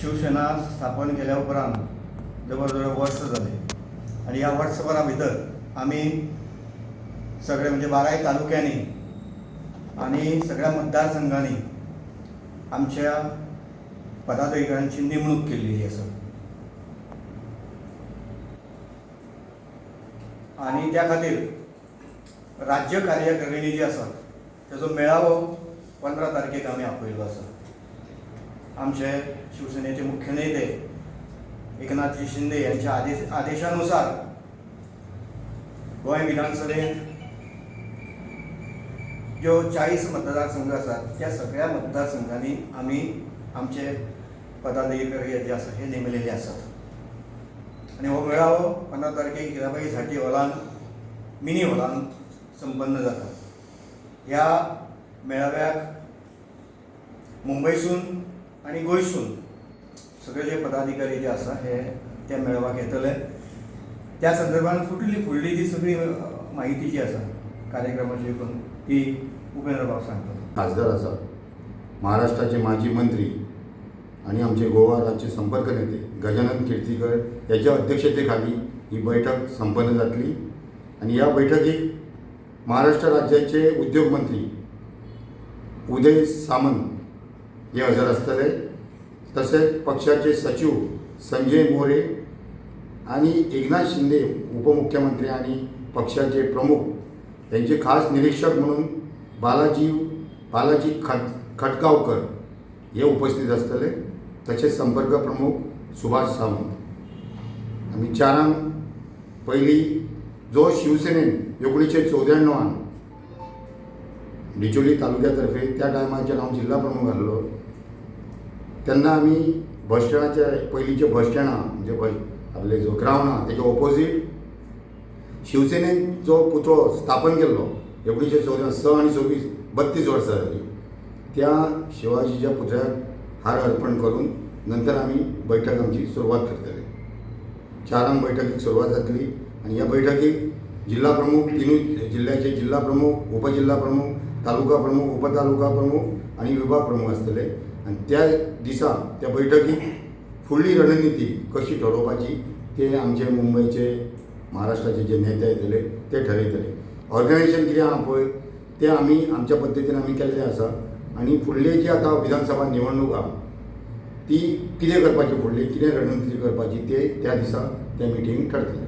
शिवसेना स्थापन केल्या उपरांत जवळजवळ वर्ष झाले आणि या वर्षभरा भितर आम्ही सगळे म्हणजे 12 तालुक्यांनी आणि सगळ्या मतदारसंघांनी आमच्या पदाधिकाऱ्यांची नेमणूक केलेली आसा आणि त्या खातीर राज्य कार्यकारिणी जी आसा ताचो मेळावो 15 तारखेक आमी आपयल्लो आसा। आमचे शिवसेनेचे मुख्य नेते एकनाथजी शिंदे यांच्या आदेशानुसार गोंय विधानसभेत जो 40 मतदारसंघ आसात त्या सगळ्या मतदारसंघांनी आमी आमचे पदाधिकारी जे आसा हे नेमलेले आसात आणि हो मेळावो 15 तारखेक हिराबाई झांटी हॉलान मिनी हॉलान संपन्न जाता। ह्या मेळाव्याक मुंबयसून आणि गोंयसून सगळे जे पदाधिकारी जे आसा हे त्या मेळाव्याक येतले। त्या संदर्भात फुडली जी सगळी माहिती जी आसा कार्यक्रमाची ती उपेंद्र भाऊ सांगतो। खासदार आसा, महाराष्ट्राचे माजी मंत्री आणि आमचे गोवा राज्य संपर्क नेते गजानन कीर्तीकर याच्या अध्यक्षतेखाली ही बैठक संपन्न जातली आणि या बैठकीत महाराष्ट्र राज्याचे उद्योग मंत्री उदय सामंत हे हजर असतले। तसेच पक्षाचे सचिव संजय मोरे आणि एकनाथ शिंदे उपमुख्यमंत्री आणि पक्षाचे प्रमुख यांचे खास निरीक्षक म्हणून बालाजी खटगावकर हे उपस्थित असतले। तसेच संपर्क प्रमुख सुभाष सावंत। आम्ही चारांक पहिली जो शिवसेनेन 1994 डिचोली तालुक्यातर्फे त्या टायमाचेर हांव जिल्हा प्रमुख आसलो तेन्ना आमी बस स्टँडाच्या पयलींचे बस स्टँडा म्हणजे आपले जो ग्रावंड आहा तेच्या ऑपोजीट शिवसेनेन जो पुतळो स्थापन केल्लो 1994 आणि 32 वर्सां जाली त्या शिवाजीच्या पुतळ्याक हार अर्पण करून नंतर आमी बैठक आमची सुरवात करतले। चारांक बैठकीक सुरवात जातली आणि या बैठकीक जिल्हा प्रमुख तिनूय जिल्ह्याचे जिल्हा प्रमुख उपजिल्हा प्रमुख तालुका प्रमुख उपतालुका प्रमुख आणि विभाग प्रमुख असतले आणि त्या दिसा त्या बैठकीत फुडली रणनीती कशी ठरोवपाची ते आमचे मुंबईचे महाराष्ट्राचे जे नेते येतले ते ठरयतले। ऑर्गनायझेशन कितें आहा पळय ते आमी आमच्या पद्दतीन आमी केल्लें आसा आणि फुडले जी आतां विधानसभा निवडणूक आहा ती कितें करपाची फुडली कितें रणनीती करपाची ते त्या दिसा त्या मिटींगेक ठरतली।